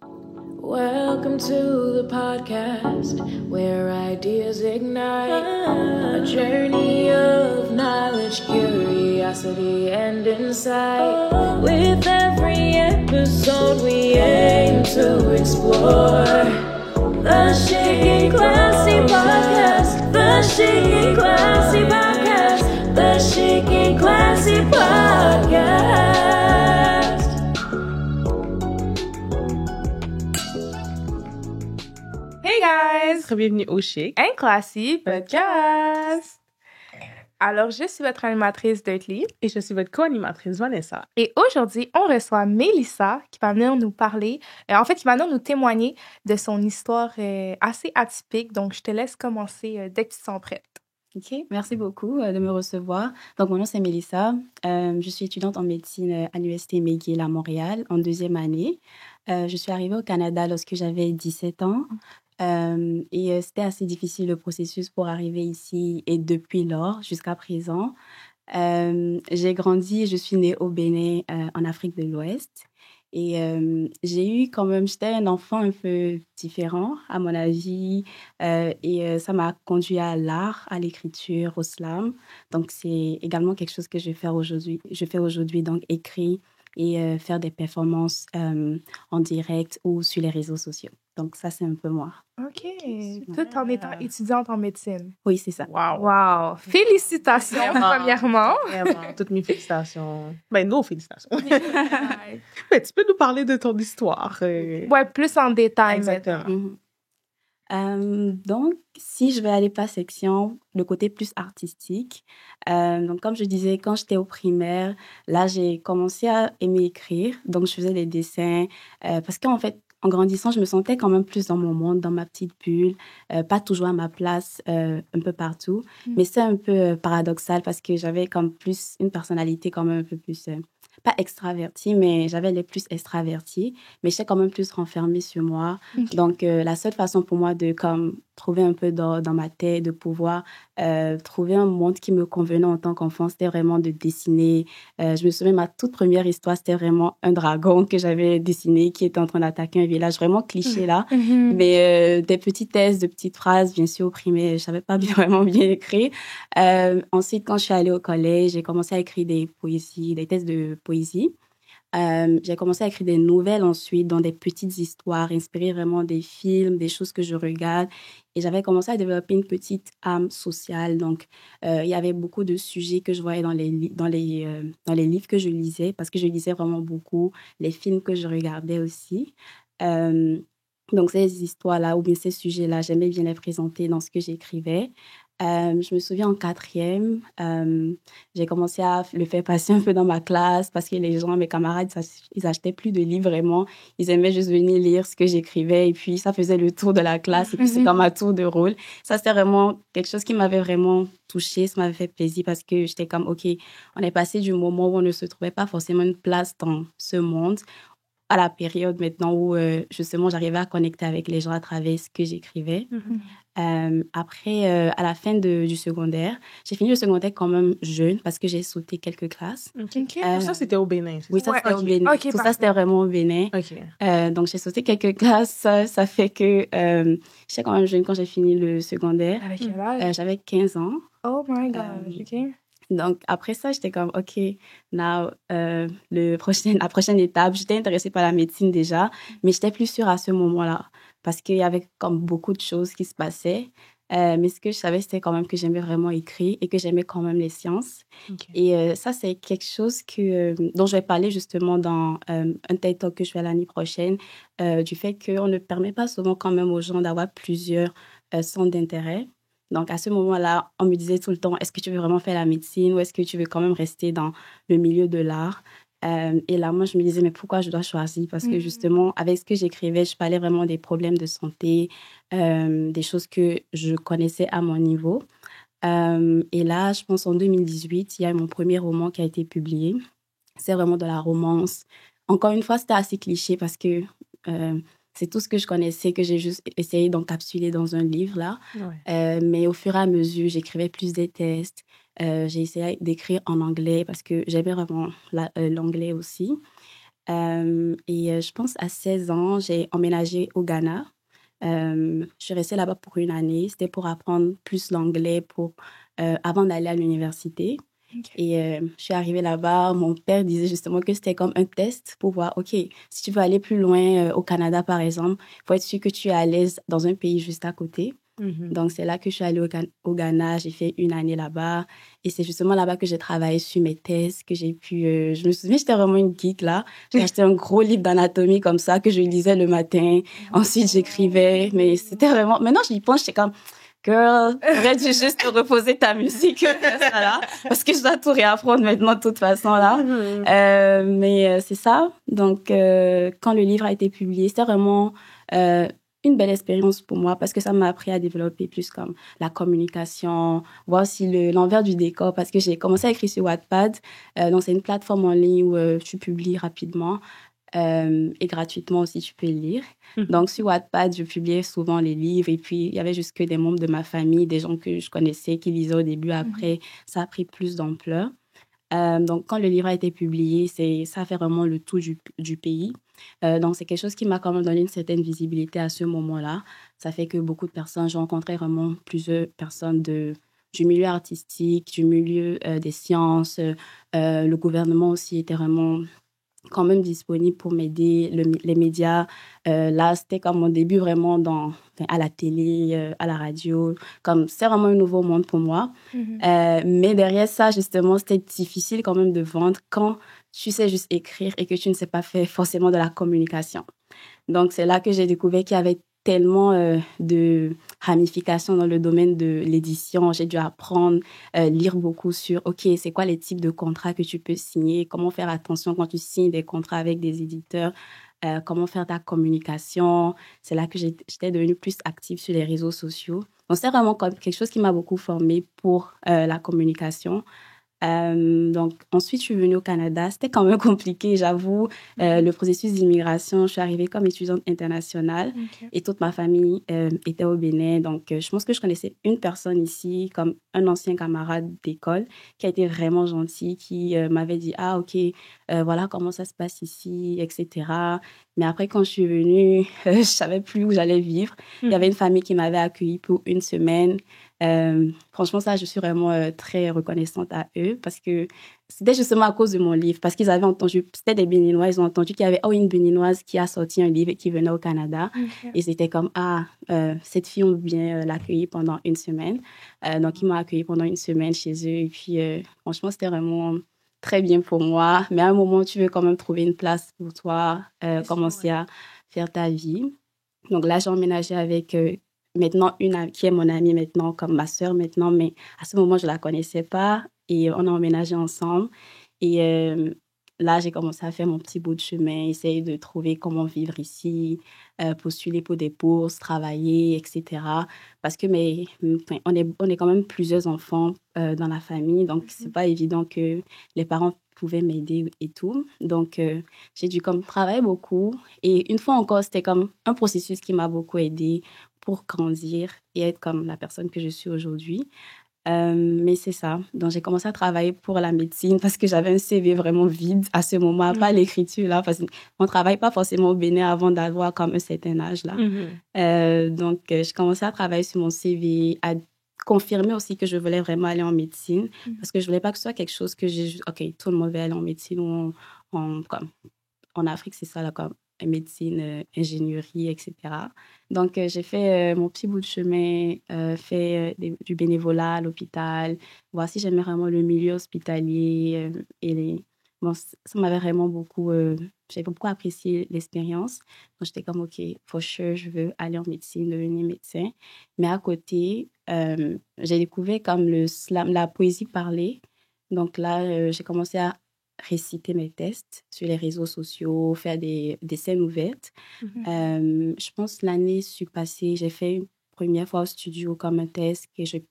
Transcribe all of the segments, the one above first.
Welcome to the podcast where ideas ignite a journey of knowledge, curiosity, and insight. With every episode, we aim to explore the Chic and Classy Podcast, the Chic and Classy Podcast, the Chic and Classy Podcast. Hey guys! Bienvenue au Chic and Classy Podcast! Alors, je suis votre animatrice Dirtly. et je suis votre co-animatrice Vanessa. Et aujourd'hui, on reçoit Mélissa qui va venir nous parler, qui va venir nous témoigner de son histoire assez atypique. Donc, je te laisse commencer dès que tu te sens prête. OK, merci beaucoup de me recevoir. Donc, mon nom, c'est Mélissa. Je suis étudiante en médecine à l'Université McGill à Montréal en 2e année. Je suis arrivée au Canada lorsque j'avais 17 ans. Et c'était assez difficile le processus pour arriver ici et depuis lors jusqu'à présent. J'ai grandi et je suis née au Bénin en Afrique de l'Ouest. Et j'ai eu quand même, j'étais un enfant un peu différent à mon avis. Et ça m'a conduit à l'art, à l'écriture, au slam. Donc, c'est également quelque chose que je fais aujourd'hui, donc écrire et faire des performances en direct ou sur les réseaux sociaux. Donc, ça, c'est un peu moi. OK. Tout en étant étudiante en médecine. Oui, c'est ça. Wow! Félicitations, premièrement. Vraiment, toutes mes félicitations. Ben, nos félicitations. Ben, tu peux nous parler de ton histoire. Ouais, plus en détail. Exactement. Donc, si je vais aller par section, le côté plus artistique. Donc, comme je disais, quand j'étais au primaire, là, j'ai commencé à aimer écrire. Donc, je faisais des dessins parce qu'en fait, en grandissant, je me sentais quand même plus dans mon monde, dans ma petite bulle, pas toujours à ma place un peu partout. Mais c'est un peu paradoxal parce que j'avais comme plus une personnalité quand même un peu plus, pas extravertie, mais j'avais les plus extravertis, mais j'étais quand même plus renfermée sur moi. Okay. Donc, la seule façon pour moi de comme trouver un peu dans ma tête, de pouvoir trouver un monde qui me convenait en tant qu'enfant, c'était vraiment de dessiner. Je me souviens, ma toute première histoire, c'était vraiment un dragon que j'avais dessiné qui était en train d'attaquer un village, vraiment cliché là. Mais des petits textes, de petites phrases, bien sûr, au primaire, je savais pas vraiment bien écrire. Ensuite, quand je suis allée au collège, j'ai commencé à écrire des poésies, des textes de poésie. J'ai commencé à écrire des nouvelles ensuite, dans des petites histoires, inspirées vraiment des films, des choses que je regarde. Et j'avais commencé à développer une petite âme sociale. Donc, il y avait beaucoup de sujets que je voyais dans les livres que je lisais, parce que je lisais vraiment beaucoup, les films que je regardais aussi. Donc, ces histoires-là, ou bien ces sujets-là, j'aimais bien les présenter dans ce que j'écrivais. Je me souviens en 4e, j'ai commencé à le faire passer un peu dans ma classe parce que les gens, mes camarades, ils achetaient plus de livres vraiment. Ils aimaient juste venir lire ce que j'écrivais et puis ça faisait le tour de la classe et puis c'est comme un tour de rôle. Ça, c'était vraiment quelque chose qui m'avait vraiment touchée, ça m'avait fait plaisir parce que j'étais comme, OK, on est passé du moment où on ne se trouvait pas forcément une place dans ce monde à la période maintenant où justement j'arrivais à connecter avec les gens à travers ce que j'écrivais. Après, à la fin du secondaire, j'ai fini le secondaire quand même jeune parce que j'ai sauté quelques classes. Okay. Ça, c'était au Bénin, c'est oui, ça, c'était au Bénin. Okay, tout ça, c'était vraiment au Bénin. Donc, j'ai sauté quelques classes. Ça fait que j'étais quand même jeune quand j'ai fini le secondaire. Avec quel âge? J'avais 15 ans. Oh my God, OK. Donc, après ça, j'étais comme, OK, now, la prochaine étape, j'étais intéressée par la médecine déjà, mais j'étais plus sûre à ce moment-là parce qu'il y avait comme beaucoup de choses qui se passaient. Mais ce que je savais, c'était quand même que j'aimais vraiment écrire et que j'aimais quand même les sciences. Okay. Et ça, c'est quelque chose dont je vais parler justement dans un TED Talk que je fais l'année prochaine, du fait qu'on ne permet pas souvent quand même aux gens d'avoir plusieurs centres d'intérêt. Donc, à ce moment-là, on me disait tout le temps, est-ce que tu veux vraiment faire la médecine ou est-ce que tu veux quand même rester dans le milieu de l'art? Et là, moi, je me disais, mais pourquoi je dois choisir? Parce que justement, avec ce que j'écrivais, je parlais vraiment des problèmes de santé, des choses que je connaissais à mon niveau. Et là, je pense en 2018, il y a mon premier roman qui a été publié. C'est vraiment de la romance. Encore une fois, c'était assez cliché parce que c'est tout ce que je connaissais, que j'ai juste essayé d'encapsuler dans un livre, là. Ouais. Mais au fur et à mesure, j'écrivais plus des textes. J'ai essayé d'écrire en anglais parce que j'aimais vraiment l'anglais aussi. Je pense à 16 ans, j'ai emménagé au Ghana. Je suis restée là-bas pour une année. C'était pour apprendre plus l'anglais avant d'aller à l'université. OK. Je suis arrivée là-bas. Mon père disait justement que c'était comme un test pour voir, OK, si tu veux aller plus loin au Canada, par exemple, il faut être sûr que tu es à l'aise dans un pays juste à côté. Donc, c'est là que je suis allée au Ghana. J'ai fait une année là-bas. Et c'est justement là-bas que j'ai travaillé sur mes thèses, que j'ai pu... je me souviens, j'étais vraiment une geek, là. J'ai acheté un gros livre d'anatomie comme ça que je lisais le matin. Ensuite, j'écrivais. Mais c'était vraiment... Maintenant, j'y pense, j'étais comme... Girl, aurais-tu juste reposer ta musique ça là, parce que je dois tout réapprendre maintenant de toute façon là. C'est ça. Donc, quand le livre a été publié, c'était vraiment une belle expérience pour moi parce que ça m'a appris à développer plus comme la communication, voir aussi l'envers du décor parce que j'ai commencé à écrire sur Wattpad. Donc, c'est une plateforme en ligne où tu publies rapidement. Et gratuitement aussi, tu peux lire. Donc, sur Wattpad, je publiais souvent les livres. Et puis, il y avait juste que des membres de ma famille, des gens que je connaissais qui lisaient au début. Après, ça a pris plus d'ampleur. Donc, quand le livre a été publié, ça a fait vraiment le tour du pays. Donc, c'est quelque chose qui m'a quand même donné une certaine visibilité à ce moment-là. Ça fait que beaucoup de personnes, j'ai rencontré vraiment plusieurs personnes du milieu artistique, du milieu des sciences. Le gouvernement aussi était vraiment quand même disponible pour m'aider, les médias. Là, c'était comme mon début vraiment à la télé, à la radio. Comme, c'est vraiment un nouveau monde pour moi. Mais derrière ça, justement, c'était difficile quand même de vendre quand tu sais juste écrire et que tu ne sais pas faire forcément de la communication. Donc, c'est là que j'ai découvert qu'il y avait tellement de ramifications dans le domaine de l'édition. J'ai dû apprendre, lire beaucoup sur, OK, c'est quoi les types de contrats que tu peux signer, comment faire attention quand tu signes des contrats avec des éditeurs, comment faire ta communication. C'est là que j'étais devenue plus active sur les réseaux sociaux. Donc, c'est vraiment quelque chose qui m'a beaucoup formée pour la communication. Donc, ensuite, je suis venue au Canada. C'était quand même compliqué, j'avoue. Le processus d'immigration, je suis arrivée comme étudiante internationale et toute ma famille était au Bénin. Donc, je pense que je connaissais une personne ici, comme un ancien camarade d'école, qui a été vraiment gentil, qui m'avait dit, ah, OK, voilà comment ça se passe ici, etc. Mais après, quand je suis venue, je savais plus où j'allais vivre. Il y avait une famille qui m'avait accueillie pour une semaine. Franchement, ça, je suis vraiment très reconnaissante à eux parce que c'était justement à cause de mon livre, parce qu'ils avaient entendu, c'était des Béninois, ils ont entendu qu'il y avait une Béninoise qui a sorti un livre et qui venait au Canada. Et c'était comme, cette fille, on veut bien l'accueillir pendant une semaine. Donc, ils m'ont accueilli pendant une semaine chez eux. Et puis, franchement, c'était vraiment très bien pour moi. Mais à un moment, tu veux quand même trouver une place pour toi, commencer à faire ta vie. Donc là, j'ai emménagé avec maintenant une qui est mon amie maintenant, comme ma sœur maintenant, mais à ce moment, je ne la connaissais pas et on a emménagé ensemble. Et là, j'ai commencé à faire mon petit bout de chemin, essayer de trouver comment vivre ici, postuler pour des bourses, travailler, etc. Parce que on est quand même plusieurs enfants dans la famille, donc c'est pas évident que les parents pouvaient m'aider et tout. Donc, j'ai dû comme travailler beaucoup. Et une fois encore, c'était comme un processus qui m'a beaucoup aidée pour grandir et être comme la personne que je suis aujourd'hui. Mais c'est ça. Donc, j'ai commencé à travailler pour la médecine parce que j'avais un CV vraiment vide à ce moment, pas l'écriture là, parce qu'on ne travaille pas forcément au Bénin avant d'avoir comme un certain âge là. Donc, j'ai commencé à travailler sur mon CV, à confirmer aussi que je voulais vraiment aller en médecine parce que je ne voulais pas que ce soit quelque chose que j'ai juste, OK, tout le monde veut aller en médecine ou comme, en Afrique, c'est ça là, comme médecine, ingénierie, etc. Donc, j'ai fait mon petit bout de chemin, fait du bénévolat à l'hôpital, voir si j'aimais vraiment le milieu hospitalier. Bon, ça m'avait vraiment beaucoup... j'ai beaucoup apprécié l'expérience. Donc, j'étais comme, OK, for sure, je veux aller en médecine, devenir médecin. Mais à côté, j'ai découvert comme le slam, la poésie parlée. Donc là, j'ai commencé à réciter mes tests sur les réseaux sociaux, faire des scènes ouvertes. Je pense l'année passée, j'ai fait une première fois au studio comme un test que j'ai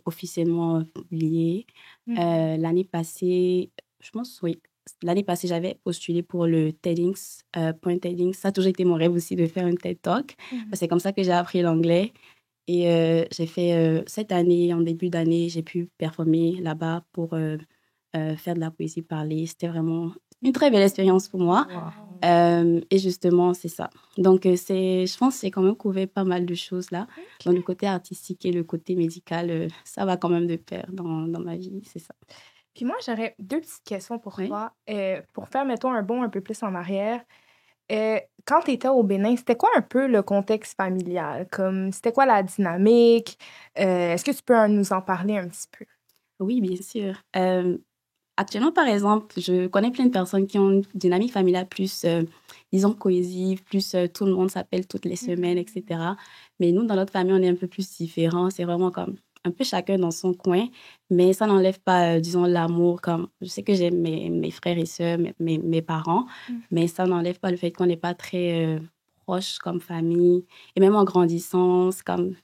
officiellement publié. L'année passée, je pense, oui. L'année passée, j'avais postulé pour le TEDx, point TEDx. Ça a toujours été mon rêve aussi de faire un TED Talk. C'est comme ça que j'ai appris l'anglais. Et j'ai fait cette année, en début d'année, j'ai pu performer là-bas pour faire de la poésie parlée. C'était vraiment une très belle expérience pour moi. Wow. Et justement, c'est ça. Donc, je pense que c'est quand même couvert pas mal de choses là. Dans le côté artistique et le côté médical, ça va quand même de pair dans ma vie, c'est ça. Puis moi, j'aurais 2 petites questions pour Oui. toi. Pour faire, mettons, un bond un peu plus en arrière. Quand tu étais au Bénin, c'était quoi un peu le contexte familial? Comme, c'était quoi la dynamique? Est-ce que tu peux nous en parler un petit peu? Oui, bien sûr. Actuellement, par exemple, je connais plein de personnes qui ont une dynamique familiale plus, disons, cohésive, plus tout le monde s'appelle toutes les semaines, etc. Mais nous, dans notre famille, on est un peu plus différents. C'est vraiment comme un peu chacun dans son coin, mais ça n'enlève pas, disons, l'amour. Comme, je sais que j'aime mes frères et sœurs, mes parents, mais ça n'enlève pas le fait qu'on n'est pas très proches comme famille. Et même en grandissant, c'est comme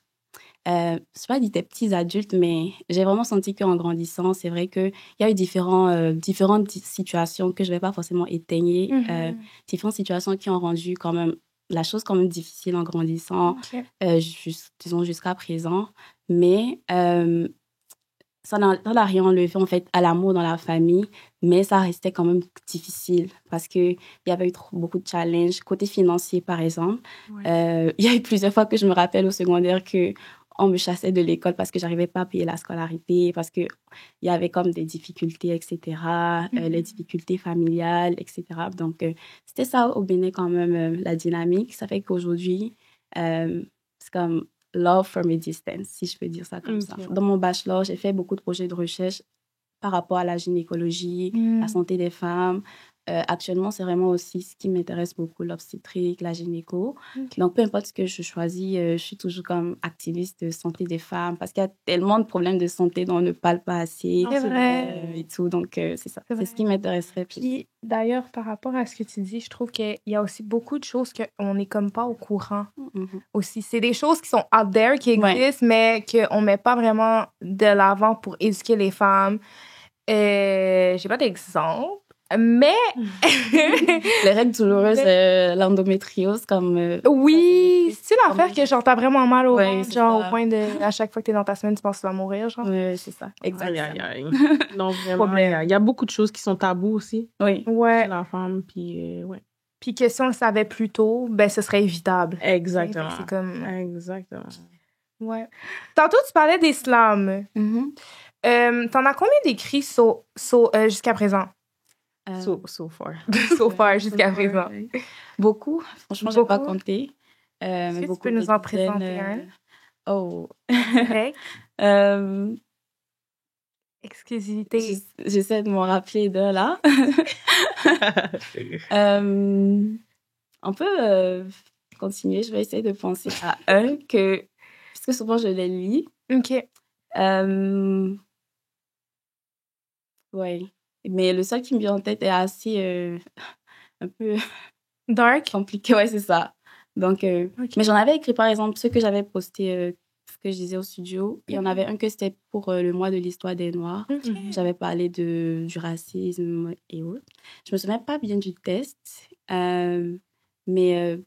je sais pas, des petits adultes, mais j'ai vraiment senti qu'en grandissant, c'est vrai qu'il y a eu différentes situations que je vais pas forcément éteigner, différentes situations qui ont rendu quand même la chose quand même difficile en grandissant, disons jusqu'à présent. Mais ça n'a rien enlevé en fait à l'amour dans la famille, mais ça restait quand même difficile parce qu'il y avait eu beaucoup de challenges. Côté financier, par exemple, il y a eu plusieurs fois que je me rappelle au secondaire que on me chassait de l'école parce que j'arrivais pas à payer la scolarité, parce qu'il y avait comme des difficultés, etc., les difficultés familiales, etc. Donc, c'était ça au Bénin quand même, la dynamique. Ça fait qu'aujourd'hui, c'est comme love from a distance, si je peux dire ça comme ça. Dans mon bachelor, j'ai fait beaucoup de projets de recherche par rapport à la gynécologie, la santé des femmes. Actuellement, c'est vraiment aussi ce qui m'intéresse beaucoup, l'obstétrique, la gynéco. Donc, peu importe ce que je choisis, je suis toujours comme activiste de santé des femmes parce qu'il y a tellement de problèmes de santé dont on ne parle pas assez. C'est vrai. Et tout. Donc, c'est ça. C'est ce qui m'intéresserait. Puis, d'ailleurs, par rapport à ce que tu dis, je trouve qu'il y a aussi beaucoup de choses qu'on n'est comme pas au courant aussi. C'est des choses qui sont out there, qui existent, mais qu'on ne met pas vraiment de l'avant pour éduquer les femmes. J'ai pas d'exemple, mais... Les règles douloureuses, l'endométriose, comme... oui, c'est l'affaire que genre t'as vraiment mal au ventre, genre ça. Au point de... À chaque fois que t'es dans ta semaine, tu penses que tu vas mourir, genre. Oui, c'est ça. Exactement. Non, vraiment, il y a beaucoup de choses qui sont tabous aussi. Oui. Ouais. Chez la femme, puis ouais. Puis que si on le savait plus tôt, ben ce serait évitable. Exactement. C'est comme... Exactement. Ouais. Tantôt, tu parlais des slams. T'en as combien d'écrits jusqu'à présent? So far. So far, jusqu'à présent. Beaucoup. Franchement, je n'ai pas compté. Est-ce que tu peux nous en présenter un? Oh. Correct. Exclusivité. J'essaie de m'en rappeler de là. On peut continuer. Je vais essayer de penser à un parce que souvent je les lis. OK. Oui. Mais le seul qui me vient en tête est assez un peu dark. Compliqué, ouais, c'est ça. Donc, mais j'en avais écrit, par exemple, ceux que j'avais postés, ce que je disais au studio. Il y en avait un que c'était pour le mois de l'histoire des Noirs. J'avais parlé du racisme et autres. Je me souviens pas bien du test, mais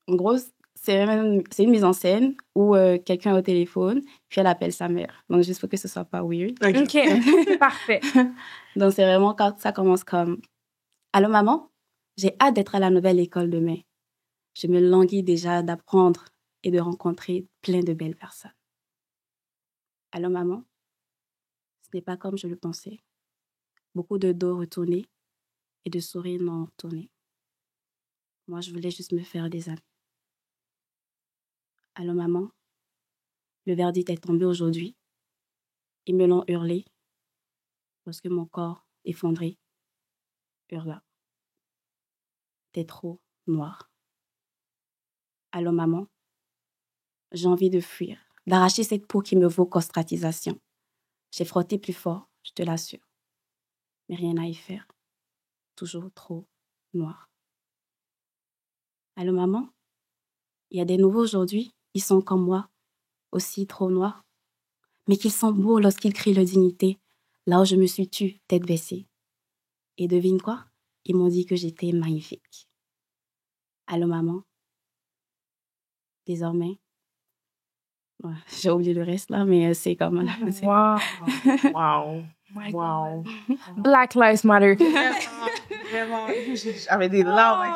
en gros, c'est une mise en scène où quelqu'un est au téléphone, puis elle appelle sa mère. Donc, juste pour que ce soit pas weird. OK. Parfait. Donc, c'est vraiment quand ça commence comme « Allô, maman? J'ai hâte d'être à la nouvelle école demain. Je me languis déjà d'apprendre et de rencontrer plein de belles personnes. Allô, maman? Ce n'est pas comme je le pensais. Beaucoup de dos retournés et de sourires non tournés. Moi, je voulais juste me faire des amis. Allô, maman? Le verdict est tombé aujourd'hui. Ils me l'ont hurlé parce que mon corps effondré hurla. T'es trop noir. Allô, maman? J'ai envie de fuir, d'arracher cette peau qui me vaut ostracisation. J'ai frotté plus fort, je te l'assure. Mais rien à y faire. Toujours trop noir. Allô, maman? Il y a des nouveaux aujourd'hui, ils sont comme moi, aussi trop noirs. Mais qu'ils sont beaux lorsqu'ils crient leur dignité, là où je me suis tue, tête baissée. Et devine quoi? Ils m'ont dit que j'étais magnifique. Allô, maman? Désormais, ouais, j'ai oublié le reste là, mais c'est comme... Wow! Wow! my Wow. God. Black Lives Matter. Vraiment. J'avais des larmes.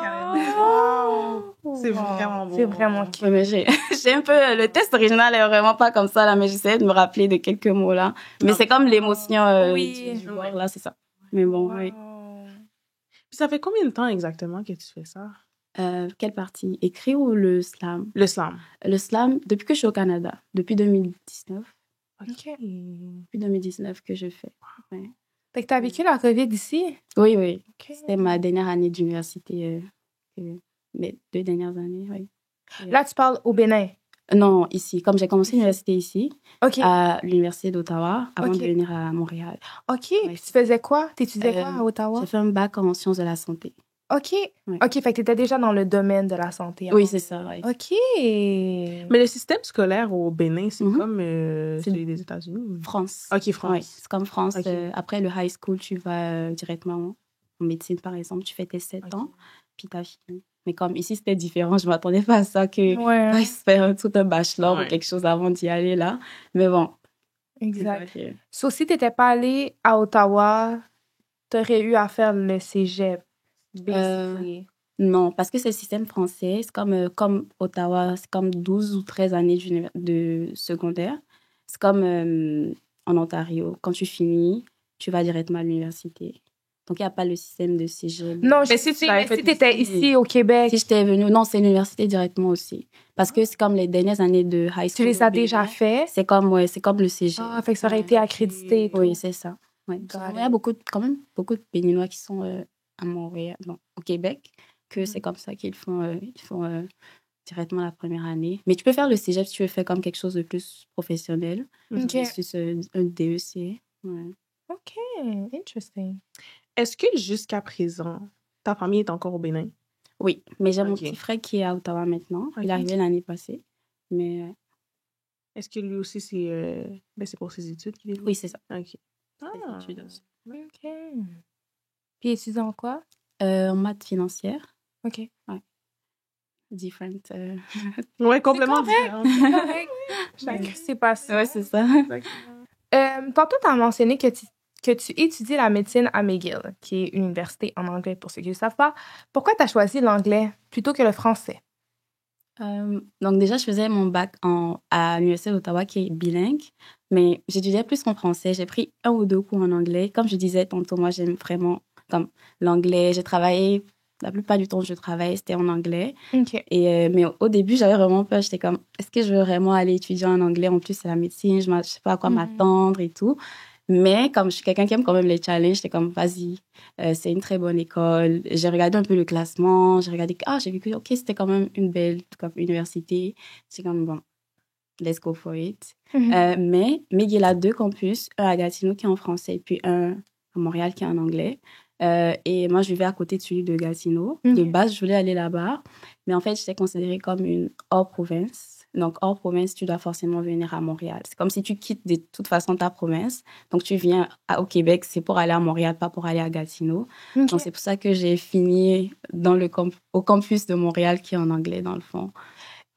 Wow. C'est vraiment beau. C'est vraiment cute. Ouais, mais j'ai un peu... Le test original est vraiment pas comme ça, là, mais j'essaie de me rappeler de quelques mots, là. Mais c'est comme l'émotion Oui. du bord, là, c'est ça. Mais bon, oui. Puis ça fait combien de temps exactement que tu fais ça? Quelle partie? Écrit ou le slam? Le slam. Le slam, depuis que je suis au Canada, depuis 2019. OK. Depuis 2019 que je fais. Ouais. Fait que t'as vécu la COVID ici? Oui, oui. OK. C'était ma dernière année d'université. Mes 2 dernières années, oui. Là, tu parles au Bénin? Non, ici. Comme j'ai commencé l'université ici, OK. à l'université d'Ottawa, avant Ok. de venir à Montréal. OK. Puis tu faisais quoi? T'étudiais quoi à J'ai Ottawa? fait un bac en sciences de la santé. OK. Ouais. OK, fait que t'étais déjà dans le domaine de la santé. Oui, avant. c'est ça, oui. OK. Mais le système scolaire au Bénin, c'est Mhm. comme celui des États-Unis? France. OK, France. Oui, c'est comme France. Ok. Après le high school, tu vas directement en médecine, par exemple. Tu fais tes 7 ans, puis t'as fini. Mais comme ici, c'était différent. Je m'attendais pas à ça, que Ouais. se faire tout un bachelor Ouais. ou quelque chose avant d'y aller, là. Mais bon. Exact. c'est vrai que- So, si t'étais pas allé à Ottawa, t'aurais eu à faire le cégep, basically. Non, parce que c'est le système français. C'est comme Ottawa, c'est comme 12 ou 13 années de secondaire. C'est comme en Ontario. Quand tu finis, tu vas directement à l'université. Donc, il n'y a pas le système de cégep. Non, Mais je si sais, tu l'avais mais fait si t'étais ici- ici au Québec, Si j'étais venue, non, c'est l'université directement aussi. Parce que c'est comme les dernières années de high school. tu les as au Bénin. déjà fait. C'est comme le cégep. Ah, fait que ça aurait été accrédité. et tout. Oui, c'est ça. Ouais. Got Il y it. a quand même beaucoup de Béninois qui sont à Montréal, non, au Québec, que c'est comme ça qu'ils font, directement la première année. Mais tu peux faire le cégep si tu veux faire comme quelque chose de plus professionnel. OK. Versus un DEC. Ouais. OK. Interesting. Est-ce que jusqu'à présent, ta famille est encore au Bénin? Oui, mais j'ai mon Ok. petit frère qui est à Ottawa maintenant. Ok. Il est arrivé l'année passée. Mais Est-ce que lui aussi, c'est pour ses études qu'il est là? oui, c'est ça. OK. Les études aussi. OK. Puis étudiant en quoi? En maths financière. OK. Different. Ouais, complètement correct. différent. Correct. Chacun c'est pas ça. Ouais, c'est ça. Tantôt, tu as mentionné que tu étudies la médecine à McGill, qui est une université en anglais pour ceux qui ne le savent pas. Pourquoi tu as choisi l'anglais plutôt que le français? Donc déjà, je faisais mon bac à l'Université d'Ottawa qui est bilingue, mais j'étudiais plus en français. J'ai pris 1 ou 2 cours en anglais. Comme je disais tantôt, moi, j'aime vraiment comme l'anglais. J'ai travaillé, la plupart du temps, je travaillais, c'était en anglais. OK. Mais au début, j'avais vraiment peur. J'étais comme, est-ce que je veux vraiment aller étudier en anglais? En plus, c'est la médecine, je ne sais pas à quoi m'attendre et tout. Mais comme je suis quelqu'un qui aime quand même les challenges, j'étais comme, vas-y, c'est une très bonne école. J'ai regardé un peu le classement, j'ai regardé, j'ai vu que, OK, c'était quand même une belle comme, université. C'est comme, bon, let's go for it. Mais McGill a 2 campus, un à Gatineau qui est en français, et puis un à Montréal qui est en anglais. Et moi, je vivais à côté de celui de Gatineau. De base, je voulais aller là-bas. Mais en fait, j'étais considérée comme une hors-province. Donc, hors province, tu dois forcément venir à Montréal. C'est comme si tu quittes de toute façon ta province. Donc, tu viens au Québec, c'est pour aller à Montréal, pas pour aller à Gatineau. OK. Donc, c'est pour ça que j'ai fini au campus de Montréal qui est en anglais, dans le fond.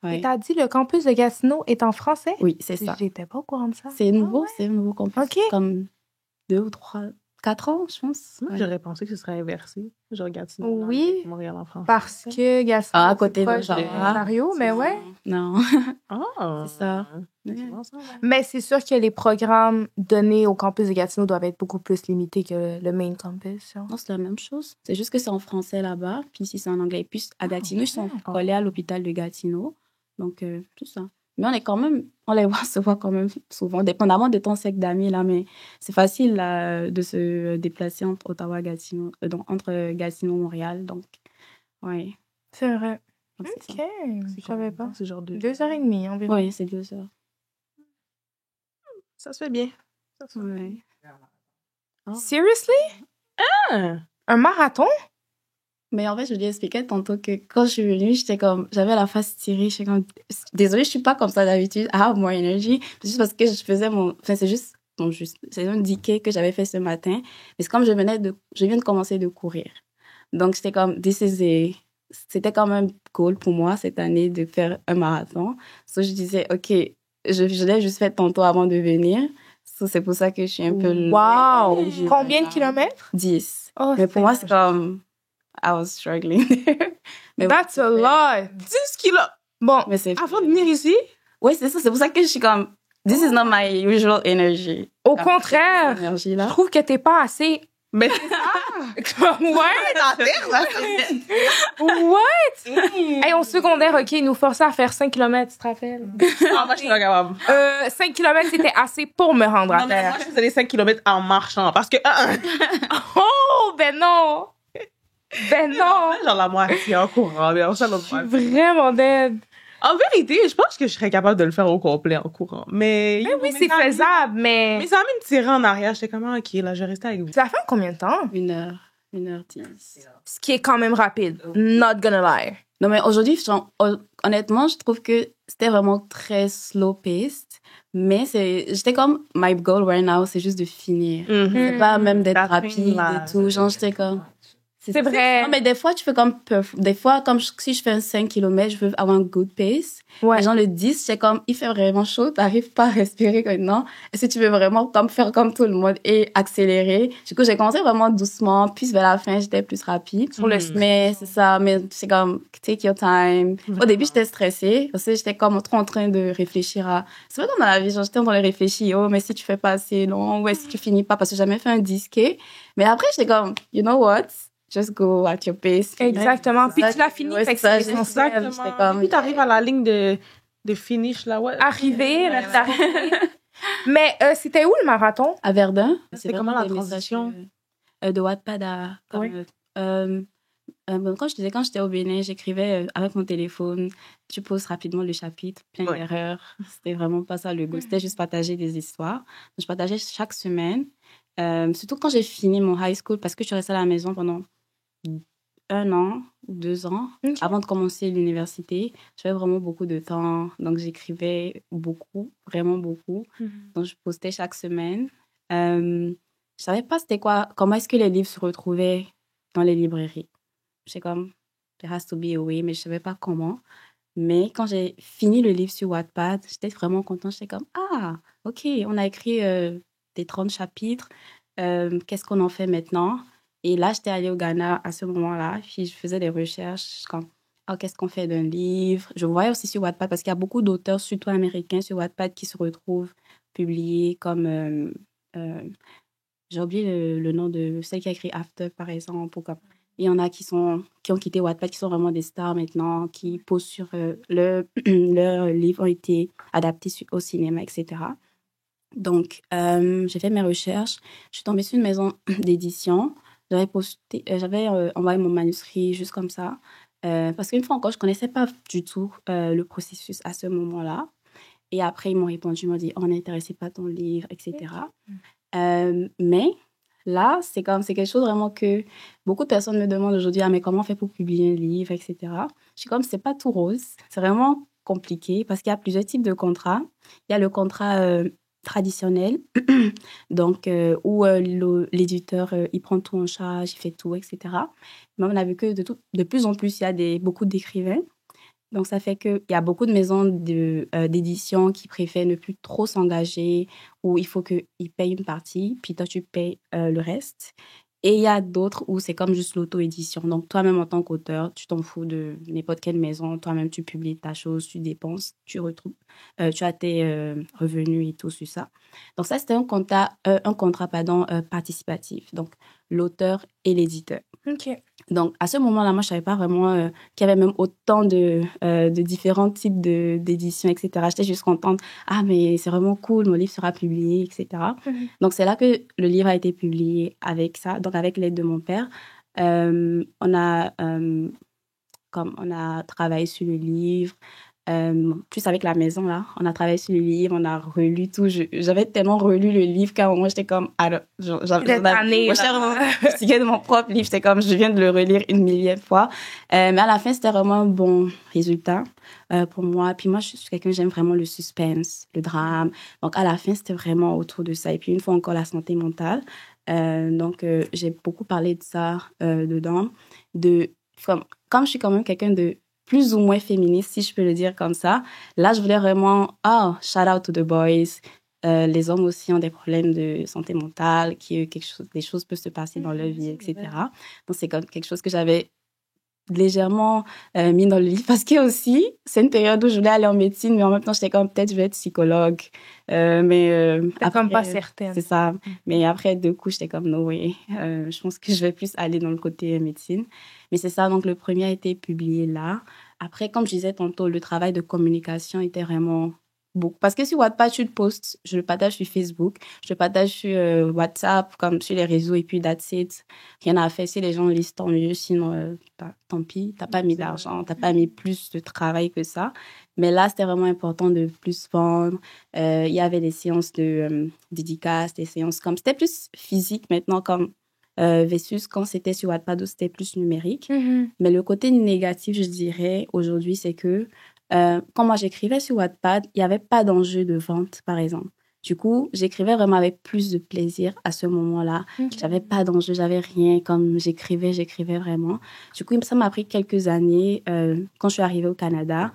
Ouais. Et t'as dit le campus de Gatineau est en français? Oui, c'est ça. J'étais pas au courant de ça. C'est nouveau, c'est un nouveau campus. OK. Comme 2 ou 4 ans, je pense. Moi, Ouais. j'aurais pensé que ce serait inversé. Genre Gatineau, Oui. Montréal en France. Parce que Gatineau, À côté c'est de proche de l'Ontario, mais ouais. Non. Ah! C'est ça. C'est bon, ça. Mais c'est sûr que les programmes donnés au campus de Gatineau doivent être beaucoup plus limités que le main campus. Genre. Non, c'est la même chose. C'est juste que c'est en français là-bas, puis ici c'est en anglais. Puis à Gatineau, ils sont collés à l'hôpital de Gatineau. Donc, tout ça. Mais on les se voit quand même souvent, dépendamment de ton cercle d'amis, là, mais c'est facile là, de se déplacer entre Ottawa et Gatineau, entre Gatineau et Montréal. Donc, ouais. C'est vrai. Donc, c'est OK. ça. Je savais pas. C'est genre 2h30 environ. Oui, c'est 2 heures. Ça se fait bien. Ça se fait bien. Ouais. Seriously? Ah! Un marathon? Mais en fait, je lui ai expliqué tantôt que quand je suis venue, j'avais la face tirée. J'étais comme, désolée, je suis pas comme ça d'habitude. I have more energy. C'est juste parce que je faisais c'est un diquet que j'avais fait ce matin. Mais c'est comme je viens de commencer de courir. Donc, j'étais comme, c'était quand même cool pour moi cette année de faire un marathon. So, je disais, OK, je l'ai juste fait tantôt avant de venir. C'est pour ça que je suis un peu... Wow! Combien de kilomètres? 10. Oh, mais pour moi, c'est comme... I was struggling there. Mais that's a lot! 10 kilos! Bon, mais c'est... Avant de venir ici? Oui, c'est ça. C'est pour ça que je suis comme... This is not my usual energy. Au contraire, je trouve que t'es pas assez... Mais What? Hey, au secondaire, OK, ils nous forçaient à faire 5 km, tu te rappelles? moi, je suis pas capable. 5 km, c'était assez pour me rendre à Non, mais terre. moi, je faisais les 5 km en marchant. Parce que, Oh, ben non! Ben non! genre la moitié en courant, mais on s'en l'autre fois. Vraiment dead. En vérité, je pense que je serais capable de le faire au complet en courant. Mais Oui, c'est faisable, Mais mais... ça m'a même tiré en arrière. J'étais comme, OK, là, je vais rester avec vous. Tu vas faire combien de temps? 1h10. Ce qui est quand même rapide. Not gonna lie. Non, mais aujourd'hui, honnêtement, je trouve que c'était vraiment très slow-paced. Mais j'étais comme, my goal right now, c'est juste de finir. C'est pas même d'être rapide et tout. Genre, j'étais comme... C'est vrai. Non, mais des fois, tu fais comme... Des fois, comme si je fais un 5 km, je veux avoir un good pace. Ouais. Et genre, le 10, c'est comme, il fait vraiment chaud, t'arrives pas à respirer maintenant. Est-ce que tu veux vraiment comme faire comme tout le monde et accélérer? Du coup, j'ai commencé vraiment doucement. Puis, vers la fin, j'étais plus rapide. Sur le Mais c'est ça. Mais c'est comme, take your time. Au début, j'étais stressée. Parce que j'étais comme trop en train de réfléchir à... C'est pas comme dans la vie, genre, j'étais en train de réfléchir, oh, mais si tu fais pas assez long, ou est-ce que tu finis pas? Parce que j'ai jamais fait un 10K. Mais après, j'étais comme, you know what? Just go at your pace. Exactement. Puis tu l'as fini, ouais, fait que ça, c'est essentiel. Exactement. Puis t'arrives à la ligne de finish, là, ouais. Arrivé, reste arrivé. Mais c'était où le marathon? À Verdun. C'est comment la transition? De Wattpad à... Oui. Quand j'étais au Bénin, j'écrivais avec mon téléphone. Tu poses rapidement le chapitre, plein d'erreurs. C'était vraiment pas ça le goût. C'était juste partager des histoires. Donc, je partageais chaque semaine. Surtout quand j'ai fini mon high school, parce que je suis restée à la maison pendant 1 an ou 2 ans avant de commencer l'université. J'avais vraiment beaucoup de temps. Donc, j'écrivais beaucoup, vraiment beaucoup. Donc, je postais chaque semaine. Je savais pas c'était quoi, comment est-ce que les livres se retrouvaient dans les librairies. J'étais comme, there has to be a way, mais je savais pas comment. Mais quand j'ai fini le livre sur Wattpad, j'étais vraiment contente. J'étais comme, ah, OK, on a écrit des 30 chapitres. Qu'est-ce qu'on en fait maintenant? Et là, j'étais allée au Ghana à ce moment-là. Puis je faisais des recherches comme, oh, qu'est-ce qu'on fait d'un livre? Je voyais aussi sur Wattpad parce qu'il y a beaucoup d'auteurs, surtout américains, sur Wattpad qui se retrouvent publiés comme... j'ai oublié le nom de celle qui a écrit After, par exemple. Il y en a qui ont quitté Wattpad, qui sont vraiment des stars maintenant, qui posent sur leurs livres ont été adaptés au cinéma, etc. Donc, j'ai fait mes recherches. Je suis tombée sur une maison d'édition. J'avais envoyé mon manuscrit juste comme ça. Parce qu'une fois encore, je ne connaissais pas du tout le processus à ce moment-là. Et après, ils m'ont répondu, ils m'ont dit, on est intéressé par ton livre, etc. Mais là, c'est quelque chose vraiment que beaucoup de personnes me demandent aujourd'hui, ah, mais comment on fait pour publier un livre, etc. Je suis comme, c'est pas tout rose. C'est vraiment compliqué parce qu'il y a plusieurs types de contrats. Il y a le contrat traditionnel, donc où l'éditeur, il prend tout en charge, il fait tout, etc. Mais on a vu que de plus en plus, il y a beaucoup d'écrivains. Donc, ça fait qu'il y a beaucoup de maisons d'édition qui préfèrent ne plus trop s'engager, où il faut qu'ils payent une partie, puis toi, tu payes le reste. Et il y a d'autres où c'est comme juste l'auto-édition. Donc, toi-même, en tant qu'auteur, tu t'en fous de n'importe quelle maison. Toi-même, tu publies ta chose, tu dépenses, tu as tes revenus et tout sur ça. Donc, ça, c'était un contrat participatif. Donc, l'auteur et l'éditeur. OK. Donc, à ce moment-là, moi, je ne savais pas vraiment qu'il y avait même autant de différents types d'éditions, etc. J'étais juste contente. Ah, mais c'est vraiment cool, mon livre sera publié, etc. Donc, c'est là que le livre a été publié avec ça, donc avec l'aide de mon père. On a travaillé sur le livre, plus avec la maison, là. On a travaillé sur le livre, on a relu tout. J'avais tellement relu le livre qu'à un moment, j'étais comme... J'étais fatiguée de mon propre livre. J'étais comme, je viens de le relire 1 000e fois. Mais à la fin, c'était vraiment un bon résultat pour moi. Puis moi, je suis quelqu'un, j'aime vraiment le suspense, le drame. Donc, à la fin, c'était vraiment autour de ça. Et puis, une fois encore, la santé mentale. Donc, j'ai beaucoup parlé de ça dedans. Comme je suis quand même quelqu'un de plus ou moins féministe, si je peux le dire comme ça. Là, je voulais vraiment, shout out to the boys. Les hommes aussi ont des problèmes de santé mentale, des choses peuvent se passer dans leur vie, etc. Donc, c'est comme quelque chose que j'avais légèrement mis dans le livre parce que aussi, c'est une période où je voulais aller en médecine, mais en même temps, j'étais comme peut-être je vais être psychologue. T'es comme pas certaine. C'est ça. Mais après, du coup, j'étais comme, no way. Je pense que je vais plus aller dans le côté médecine. Mais c'est ça. Donc, le premier a été publié là. Après, comme je disais tantôt, le travail de communication était vraiment beaucoup. Parce que sur Wattpad, je le poste, je le partage sur Facebook, je le partage sur WhatsApp, comme sur les réseaux, et puis that's it. Rien à faire. Si les gens lisent, tant mieux. Sinon, tant pis, t'as pas mis d'argent, t'as pas mis plus de travail que ça. Mais là, c'était vraiment important de plus vendre. Il y avait des séances de dédicaces, des séances comme... C'était plus physique maintenant, comme versus quand c'était sur Wattpad où c'était plus numérique. Mais le côté négatif, je dirais, aujourd'hui, c'est que quand moi j'écrivais sur Wattpad, il n'y avait pas d'enjeu de vente, par exemple. Du coup, j'écrivais vraiment avec plus de plaisir à ce moment-là. J'avais pas d'enjeu, j'avais rien. Comme j'écrivais vraiment. Du coup, ça m'a pris quelques années, quand je suis arrivée au Canada,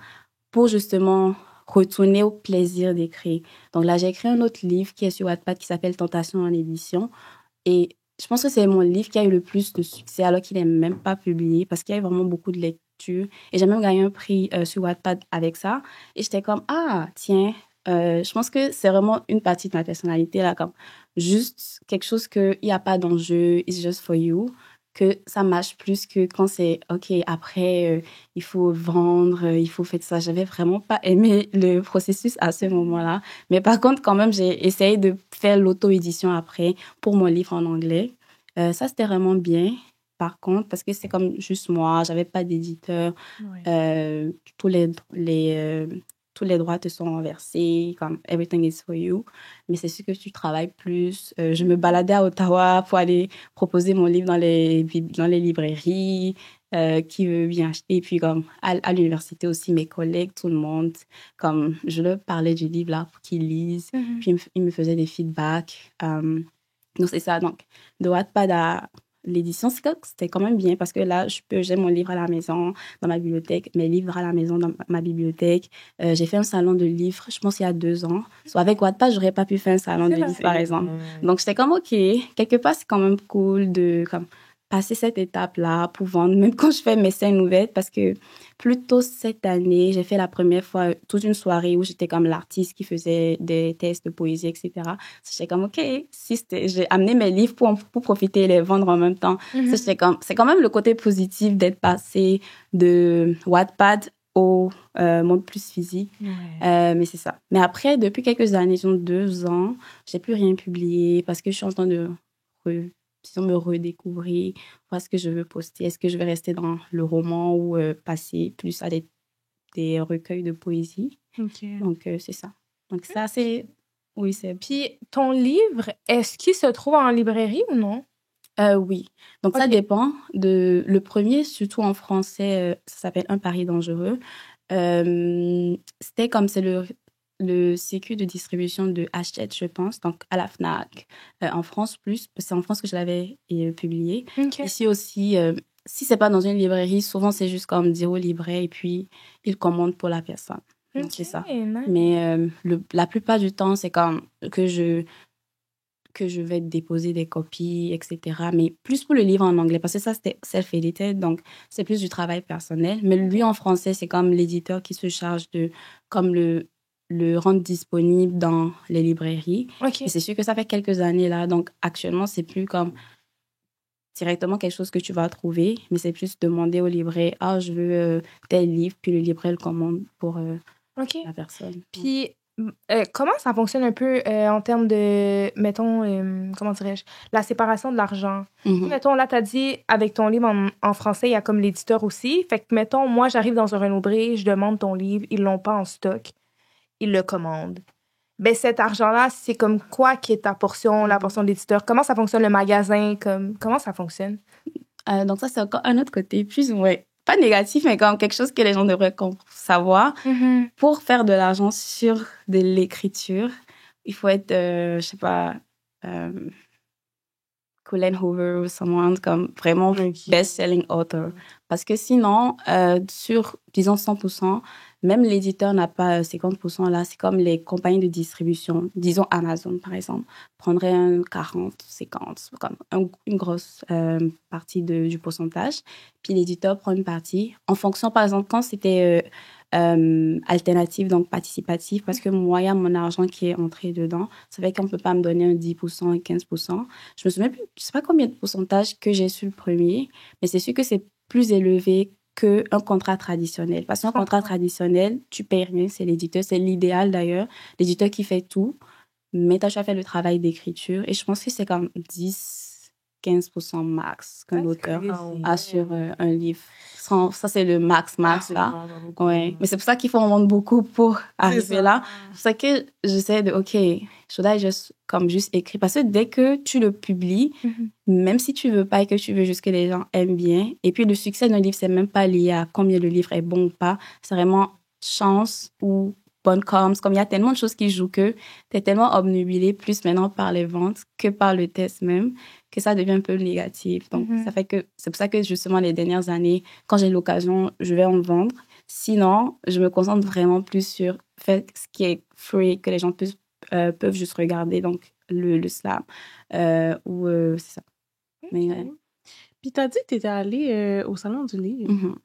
pour justement retourner au plaisir d'écrire. Donc là, j'ai écrit un autre livre qui est sur Wattpad qui s'appelle Tentation en édition. Et je pense que c'est mon livre qui a eu le plus de succès alors qu'il n'est même pas publié parce qu'il y a eu vraiment beaucoup de lectures. Et j'ai même gagné un prix sur Wattpad avec ça. Et j'étais comme, ah, tiens, je pense que c'est vraiment une partie de ma personnalité, là, comme juste quelque chose qu'il n'y a pas d'enjeu, it's just for you, que ça marche plus que quand c'est, OK, après, il faut vendre, il faut faire ça. J'avais vraiment pas aimé le processus à ce moment-là. Mais par contre, quand même, j'ai essayé de faire l'auto-édition après pour mon livre en anglais. Ça, c'était vraiment bien. Par contre, parce que c'est comme juste moi, j'avais pas d'éditeur. Tous les droits te sont versés, comme everything is for you. Mais c'est sûr que tu travailles plus. Je me baladais à Ottawa pour aller proposer mon livre dans les librairies, qui veut bien acheter. Et puis, comme à l'université aussi, mes collègues, tout le monde, comme je leur parlais du livre là pour qu'ils lisent. Puis, ils me faisaient des feedbacks. Donc, c'est ça. Donc, de Wattpad à l'édition, c'était quand même bien parce que là, j'ai mon livre à la maison, dans ma bibliothèque, mes livres à la maison, dans ma bibliothèque. J'ai fait un salon de livres, je pense, il y a 2 ans. Soit avec Wattpad, j'aurais pas pu faire un salon de livres, par exemple. Donc, j'étais comme, OK, quelque part, c'est quand même cool de passer cette étape-là pour vendre, même quand je fais mes scènes ouvertes, parce que plus tôt cette année, j'ai fait la première fois toute une soirée où j'étais comme l'artiste qui faisait des tests de poésie, etc. J'étais comme, OK, j'ai amené mes livres pour profiter et les vendre en même temps. C'est quand même le côté positif d'être passé de Wattpad au monde plus physique. Mais c'est ça. Mais après, depuis quelques années, disons 2 ans, j'ai plus rien publié parce que je suis en train de me redécouvrir, voir ce que je veux poster. Est-ce que je vais rester dans le roman ou passer plus à des recueils de poésie? Donc, c'est ça. Donc, ça, c'est... Oui, c'est... Puis, ton livre, est-ce qu'il se trouve en librairie ou non? Oui. Donc, ça dépend. Le premier, surtout en français, ça s'appelle Un pari dangereux. C'était comme c'est le circuit de distribution de Hachette, je pense, donc à la FNAC. En France, c'est en France que je l'avais publié. Ici aussi, si c'est pas dans une librairie, souvent c'est juste comme dire au libraire et puis il commande pour la personne. Donc, c'est ça. Nice. Mais la plupart du temps, c'est comme que je vais déposer des copies, etc. Mais plus pour le livre en anglais, parce que ça, c'était self-edited, donc c'est plus du travail personnel. Mais lui, en français, c'est comme l'éditeur qui se charge de comme le rendre disponible dans les librairies. Et c'est sûr que ça fait quelques années, là. Donc, actuellement, c'est plus comme directement quelque chose que tu vas trouver, mais c'est plus demander au libraire, « Ah, je veux tel livre », puis le libraire le commande pour la personne. Puis, comment ça fonctionne un peu en termes de, mettons, comment dirais-je, la séparation de l'argent? Mettons, là, t'as dit, avec ton livre en français, il y a comme l'éditeur aussi. Fait que, mettons, moi, j'arrive dans un Renaud-Bré, je demande ton livre, ils l'ont pas en stock, ils le commandent. Ben, cet argent-là, c'est comme quoi qui est ta portion, la portion de l'éditeur? Comment ça fonctionne, le magasin? Comment ça fonctionne? Donc, ça, c'est encore un autre côté, plus, pas négatif, mais comme quelque chose que les gens devraient savoir. Pour faire de l'argent sur de l'écriture, il faut être, je sais pas, Colleen Hoover ou someone comme vraiment best-selling author. Parce que sinon, sur, disons, 100%, même l'éditeur n'a pas 50% là. C'est comme les compagnies de distribution, disons Amazon par exemple, prendrait un 40, 50, comme une grosse partie du pourcentage. Puis l'éditeur prend une partie en fonction, par exemple, quand c'était alternative, donc participatif, parce que moi, il y a mon argent qui est entré dedans. Ça fait qu'on ne peut pas me donner un 10%, un 15%. Je me souviens plus, je ne sais pas combien de pourcentage que j'ai sur le premier, mais c'est sûr que c'est plus élevé qu'un contrat traditionnel. Parce qu'un contrat traditionnel, tu payes rien, c'est l'éditeur. C'est l'idéal d'ailleurs. L'éditeur qui fait tout, mais tu as déjà fait le travail d'écriture. Et je pense que c'est comme 10-15% max qu'un auteur a sur un livre. Ça, c'est le max, là. Ouais. Mais c'est pour ça qu'il faut en vendre beaucoup pour arriver là. C'est pour ça que j'essaie de, OK, should I just écrire? Parce que dès que tu le publies, même si tu veux pas et que tu veux juste que les gens aiment bien, et puis le succès d'un livre, c'est même pas lié à combien le livre est bon ou pas. C'est vraiment chance ou bonne comms. Comme il y a tellement de choses qui jouent que t'es tellement obnubilé plus maintenant par les ventes que par le test même, que ça devient un peu négatif. Donc, ça fait que c'est pour ça que justement les dernières années, quand j'ai l'occasion, je vais en vendre. Sinon, je me concentre vraiment plus sur faire ce qui est free, que les gens peuvent juste regarder, donc le slam. C'est ça. Mais, Puis t'as dit que t'étais allée au Salon du Livre.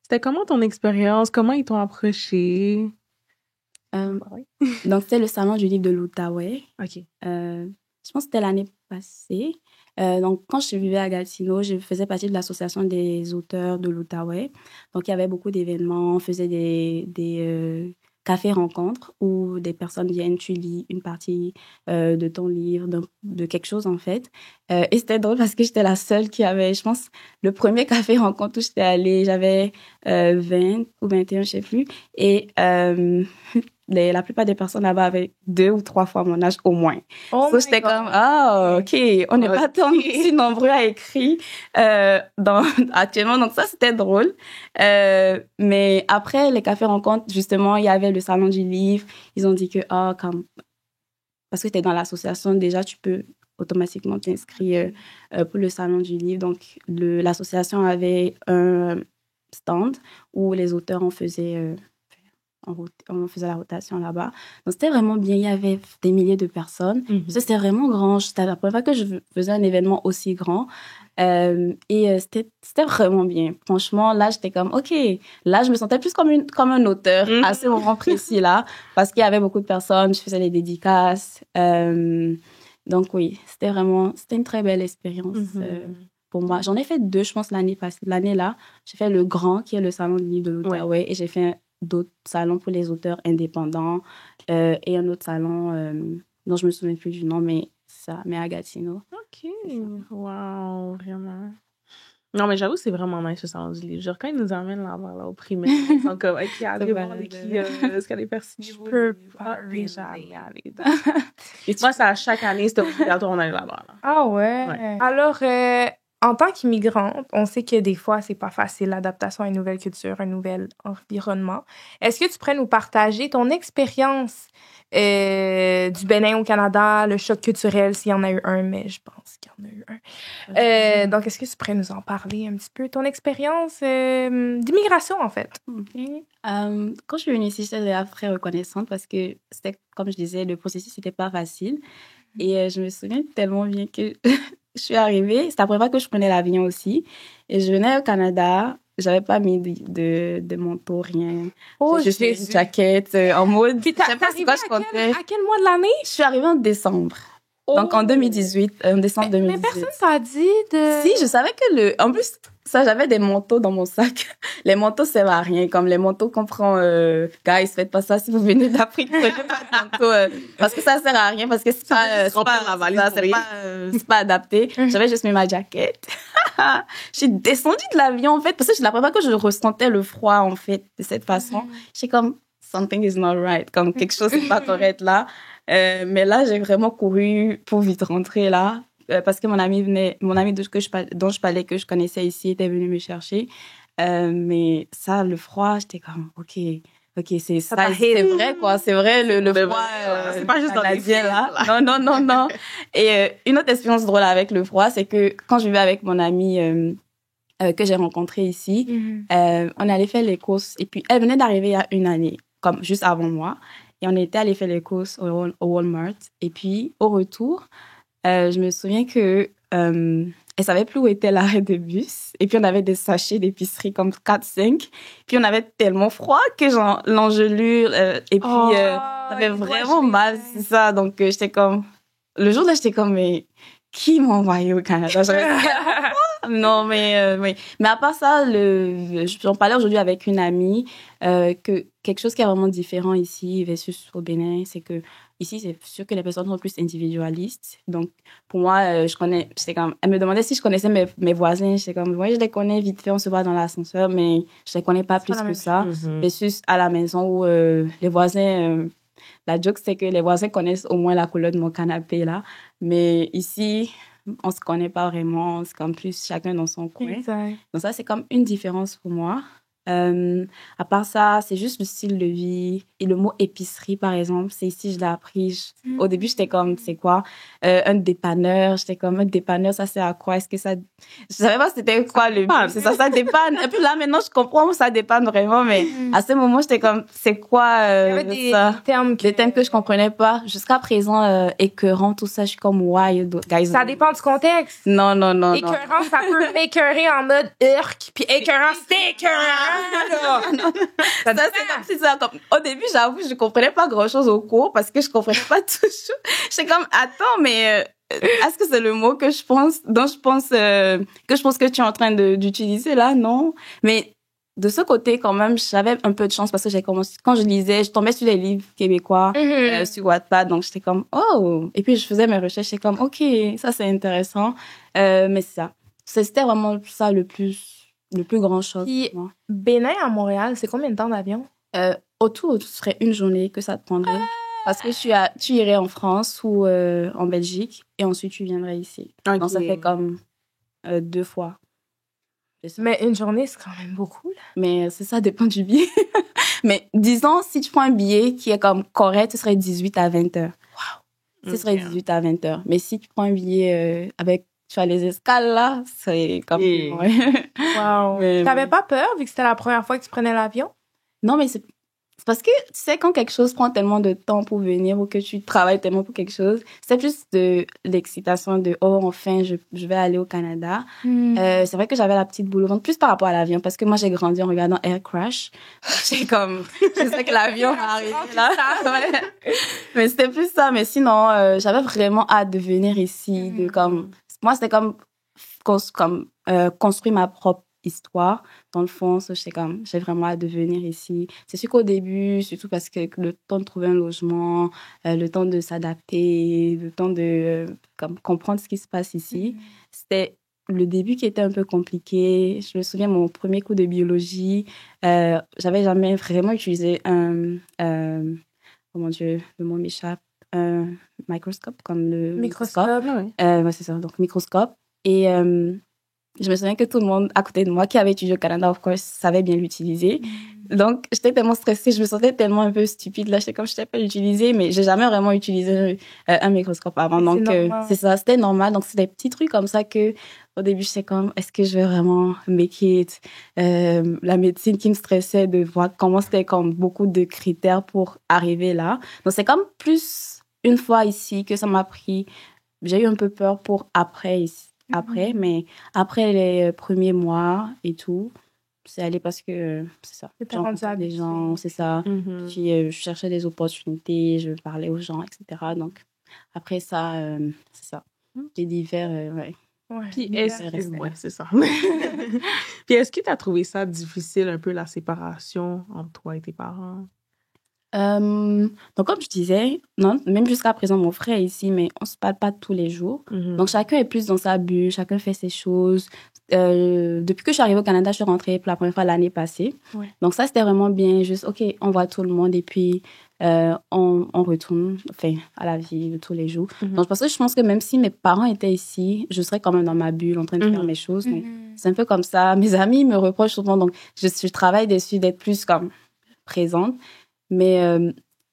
C'était comment ton expérience? Comment ils t'ont approché? Donc, c'était le Salon du Livre de l'Outaouais. OK. Je pense que c'était l'année passée. Donc, quand je vivais à Gatineau, je faisais partie de l'association des auteurs de l'Outaouais. Donc, il y avait beaucoup d'événements. On faisait des cafés-rencontres où des personnes viennent, tu lis une partie de ton livre, de quelque chose, en fait. Et c'était drôle parce que j'étais la seule qui avait, je pense, le premier café-rencontre où j'étais allée, j'avais 20 ou 21, je sais plus. Et la plupart des personnes là-bas avaient 2 ou 3 fois mon âge au moins. Donc, j'étais comme, OK, on n'est pas tant si nombreux à écrire actuellement. Donc, ça, c'était drôle. Mais après les cafés-rencontres, justement, il y avait le Salon du Livre. Ils ont dit que, parce que tu es dans l'association, déjà, tu peux automatiquement t'inscrire pour le Salon du Livre. Donc, l'association avait un stand où les auteurs on faisait la rotation là-bas. Donc, c'était vraiment bien. Il y avait des milliers de personnes. C'était vraiment grand. C'était la première fois que je faisais un événement aussi grand. C'était vraiment bien. Franchement, là, j'étais comme, OK. Là, je me sentais plus comme un auteur à ce moment précis là, parce qu'il y avait beaucoup de personnes. Je faisais les dédicaces. Donc, oui, c'était une très belle expérience pour moi. J'en ai fait 2, je pense, l'année là. J'ai fait le grand, qui est le Salon du Livre de l'Outaouais, et j'ai fait d'autres salons pour les auteurs indépendants et un autre salon dont je me souviens plus du nom, mais à Gatineau. OK. Wow, vraiment. Non, mais j'avoue, c'est vraiment nice ce Salon du Livre. Genre, quand ils nous emmènent là-bas, au primaire, ils sont comme, OK, allez voir est-ce qu'il y a des personnes. Je peux pas jamais aller. Moi, c'est à chaque année, c'était obligatoire, on allait là-bas. Là. Ah ouais. Alors, en tant qu'immigrante, on sait que des fois, c'est pas facile, l'adaptation à une nouvelle culture, un nouvel environnement. Est-ce que tu pourrais nous partager ton expérience du Bénin au Canada, le choc culturel, s'il y en a eu un, mais je pense qu'il y en a eu un. Donc, est-ce que tu pourrais nous en parler un petit peu? Ton expérience d'immigration, en fait. Quand je suis venue ici, j'étais très reconnaissante parce que c'était, comme je disais, le processus n'était pas facile. Et je me souviens tellement bien que je suis arrivée, c'était la première fois que je prenais l'avion aussi. Et je venais au Canada, j'avais pas mis de manteau, rien. Oh, j'ai juste une jaquette en mode. Puis à quel mois de l'année? Je suis arrivée en décembre. Donc en 2018, en décembre 2018. Mais personne t'a dit de... Si, je savais que en plus, ça, j'avais des manteaux dans mon sac. Les manteaux servent à rien. Comme les manteaux qu'on prend, guys, faites pas ça si vous venez d'Afrique. Prenez pas de manteau, parce que ça sert à rien, parce que c'est pas adapté. J'avais juste mis ma jaquette. Je suis descendue de l'avion, en fait, parce que c'est la première fois que je ressentais le froid, en fait, de cette façon. J'étais comme, something is not right. Comme quelque chose n'est pas correct là. Mais là, j'ai vraiment couru pour vite rentrer là. Parce que mon ami dont je parlais, que je connaissais ici, était venu me chercher. Mais ça, le froid, j'étais comme, OK, c'est ça, c'est vrai, quoi. C'est vrai, le froid, c'est pas juste dans les Canadien, là. Non. Et une autre expérience drôle avec le froid, c'est que quand je vivais avec mon ami que j'ai rencontrée ici. On est allé faire les courses. Et puis, elle venait d'arriver il y a une année, comme juste avant moi. Et on était allé faire les courses au Walmart. Et puis, au retour, je me souviens que elle savait plus où était l'arrêt de bus. Et puis, on avait des sachets d'épicerie comme 4-5. Puis, on avait tellement froid que genre, l'engelure... et puis, ça avait vraiment mal, c'est ça. Donc, j'étais comme... Le jour-là, j'étais comme, mais qui m'a envoyé au Canada? Non, mais à part ça, j'en parlais aujourd'hui avec une amie, que quelque chose qui est vraiment différent ici versus au Bénin, c'est que ici, c'est sûr que les personnes sont plus individualistes. Donc, pour moi, elle me demandait si je connaissais mes voisins. J'étais comme, ouais, je les connais vite fait, on se voit dans l'ascenseur, mais je les connais pas plus que ça. Versus à la maison où les voisins, la joke, c'est que les voisins connaissent au moins la couleur de mon canapé, là. Mais ici, on se connaît pas vraiment. C'est comme plus chacun dans son coin. Exact. Donc ça, c'est comme une différence pour moi. À part ça, c'est juste le style de vie. Et le mot épicerie, par exemple, c'est ici, je l'ai appris. Au début, j'étais comme, c'est quoi? Un dépanneur. J'étais comme, un dépanneur, ça sert à quoi? Est-ce que ça... Je savais pas c'était quoi le but. C'est ça dépanne. Et puis là, maintenant, je comprends où ça dépanne vraiment. Mais à ce moment, j'étais comme, c'est quoi Il y avait des termes que je comprenais pas. Jusqu'à présent, écœurant, tout ça, je suis comme, why, guys? Ça dépend du contexte. Non. Écœurant, ça peut m'écœurer en mode urk. Puis écœurant, c'est écœurant. C'est ça. Comme, au début, j'avoue, je comprenais pas grand-chose au cours parce que je comprenais pas toujours. J'étais comme, attends, mais est-ce que c'est le mot que je pense que tu es en train d'utiliser là? Non. Mais de ce côté, quand même, j'avais un peu de chance parce que j'ai commencé, quand je lisais, je tombais sur les livres québécois, sur Wattpad, donc j'étais comme, oh! Et puis, je faisais mes recherches, j'étais comme, OK, ça, c'est intéressant. Mais c'est ça. C'était vraiment ça le plus grand choc. Puis, Bénin à Montréal, c'est combien de temps d'avion? Autour, ce serait une journée que ça te prendrait. Parce que tu irais en France ou en Belgique et ensuite tu viendrais ici. Okay. Donc, ça fait comme 2 fois. Mais une journée, c'est quand même beaucoup, là. Mais ça dépend du billet. Mais disons, si tu prends un billet qui est comme correct, ce serait 18 à 20 heures. Wow! Ce serait 18 à 20 heures. Mais si tu prends un billet avec... Tu as les escales, là, c'est comme... Wow! T'avais pas peur, vu que c'était la première fois que tu prenais l'avion? Non, mais c'est parce que, tu sais, quand quelque chose prend tellement de temps pour venir ou que tu travailles tellement pour quelque chose, c'est plus de l'excitation de « Oh, enfin, je vais aller au Canada ». C'est vrai que j'avais la petite boule au ventre, plus par rapport à l'avion, parce que moi, j'ai grandi en regardant Air Crash. J'ai comme... Je sais que l'avion arrive là. Mais c'était plus ça. Mais sinon, j'avais vraiment hâte de venir ici, de comme... Moi, c'était comme construire ma propre histoire. Dans le fond, j'ai vraiment hâte de venir ici. C'est sûr qu'au début, surtout parce que le temps de trouver un logement, le temps de s'adapter, le temps de comprendre ce qui se passe ici, c'était le début qui était un peu compliqué. Je me souviens, mon premier cours de biologie, j'avais jamais vraiment utilisé oh mon Dieu, le mot m'échappe. Microscope, comme le microscope. Ouais, c'est ça, donc microscope. Et je me souviens que tout le monde à côté de moi qui avait étudié au Canada, of course, savait bien l'utiliser. Donc, j'étais tellement stressée, je me sentais tellement un peu stupide. Là, j'étais comme, je ne sais pas l'utiliser, mais j'ai jamais vraiment utilisé un microscope avant. Donc, c'est ça, c'était normal. Donc, c'est des petits trucs comme ça que, au début, j'étais comme, est-ce que je vais vraiment make it? La médecine qui me stressait de voir comment c'était comme beaucoup de critères pour arriver là. Donc, c'est comme plus une fois ici que ça m'a pris. J'ai eu un peu peur pour après ici. Mais après les premiers mois et tout, c'est allé parce que c'est ça. J'ai rencontré des gens, c'est ça. Puis je cherchais des opportunités, je parlais aux gens, etc. Donc après ça, c'est ça. Les divers, ouais. Puis c'est ça. Puis est-ce que tu as trouvé ça difficile un peu la séparation entre toi et tes parents? Donc, comme je disais, non, même jusqu'à présent, mon frère est ici, mais on se parle pas tous les jours. Donc, chacun est plus dans sa bulle, chacun fait ses choses. Depuis que je suis arrivée au Canada, je suis rentrée pour la première fois l'année passée. Donc, ça, c'était vraiment bien. Juste, OK, on voit tout le monde et puis on retourne à la vie de tous les jours. Donc, parce que je pense que même si mes parents étaient ici, je serais quand même dans ma bulle en train de faire mes choses. Donc, c'est un peu comme ça. Mes amis me reprochent souvent. Donc, je travaille dessus d'être plus comme présente. Mais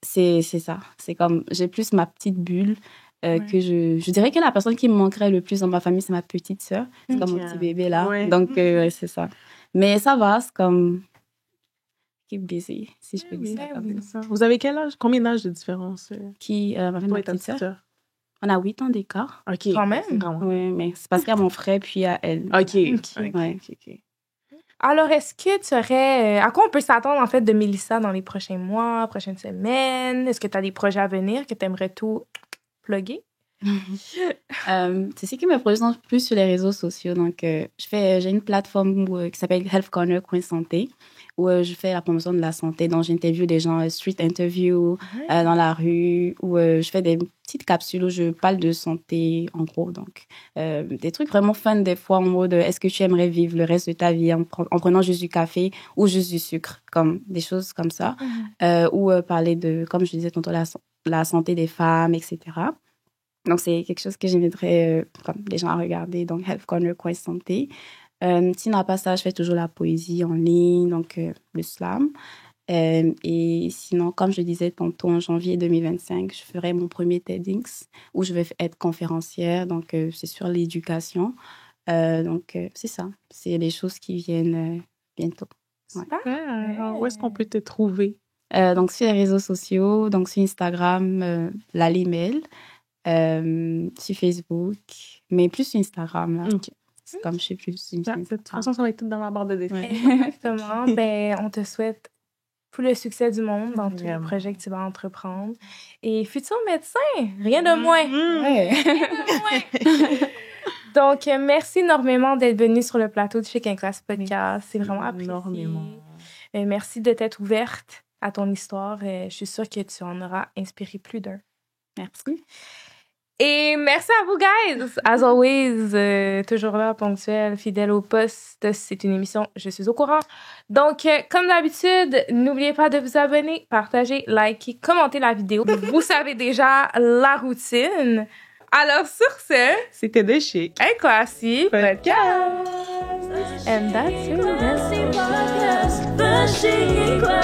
c'est ça. C'est comme, j'ai plus ma petite bulle. que je dirais que la personne qui me manquerait le plus dans ma famille, c'est ma petite sœur. C'est comme mon petit bébé, là. Ouais. Donc, c'est ça. Mais ça va, c'est comme... keep busy, si je peux dire ça. Vous avez quel âge? Combien d'âge de différence? Ma petite sœur? On a 8 ans d'écart. OK. Quand même? Oui, mais c'est parce qu'il y a mon frère puis à elle. OK. Ouais. Alors, est-ce que tu aurais... à quoi on peut s'attendre, en fait, de Mélissa dans les prochains mois, prochaines semaines? Est-ce que tu as des projets à venir que tu aimerais tout plugger? C'est ce qui me présente plus sur les réseaux sociaux. Donc, j'ai une plateforme qui s'appelle Health Corner Coin Santé, où je fais la promotion de la santé. Donc, j'interviewe des gens, street interview, dans la rue, où je fais des petites capsules où je parle de santé, en gros. Donc, des trucs vraiment fun des fois, en mode, est-ce que tu aimerais vivre le reste de ta vie en prenant juste du café ou juste du sucre, comme des choses comme ça. Ou parler de, comme je disais tantôt, la santé des femmes, etc. Donc, c'est quelque chose que j'inviterais comme les gens à regarder. Donc, Health Corner Coin Santé. Sinon, à part ça, je fais toujours la poésie en ligne, donc le slam. Et sinon, comme je disais tantôt, en janvier 2025, je ferai mon premier TEDx où je vais être conférencière. Donc, c'est sur l'éducation. Donc, c'est ça. C'est les choses qui viennent bientôt. Ouais. Alors, où est-ce qu'on peut te trouver? Donc, sur les réseaux sociaux, donc sur Instagram, Lali Mel. Sur Facebook, mais plus sur Instagram, là. OK. C'est comme je sais plus. De toute façon, ça va être tout dans la barre de description. Exactement. On te souhaite tout le succès du monde dans tous les projets que tu vas entreprendre. Et futur médecin, rien de moins. Donc, merci énormément d'être venu sur le plateau de Chic & Classe Podcast. C'est vraiment apprécié. Merci de t'être ouverte à ton histoire. Je suis sûre que tu en auras inspiré plus d'un. Merci. Et merci à vous, guys. As always, toujours là, ponctuel, fidèle au poste. C'est une émission Je suis au courant. Donc, comme d'habitude, n'oubliez pas de vous abonner, partager, liker, commenter la vidéo. Vous savez déjà la routine. Alors, sur ce, c'était The Chic & Classy Podcast. And that's it. The Chic & Classy.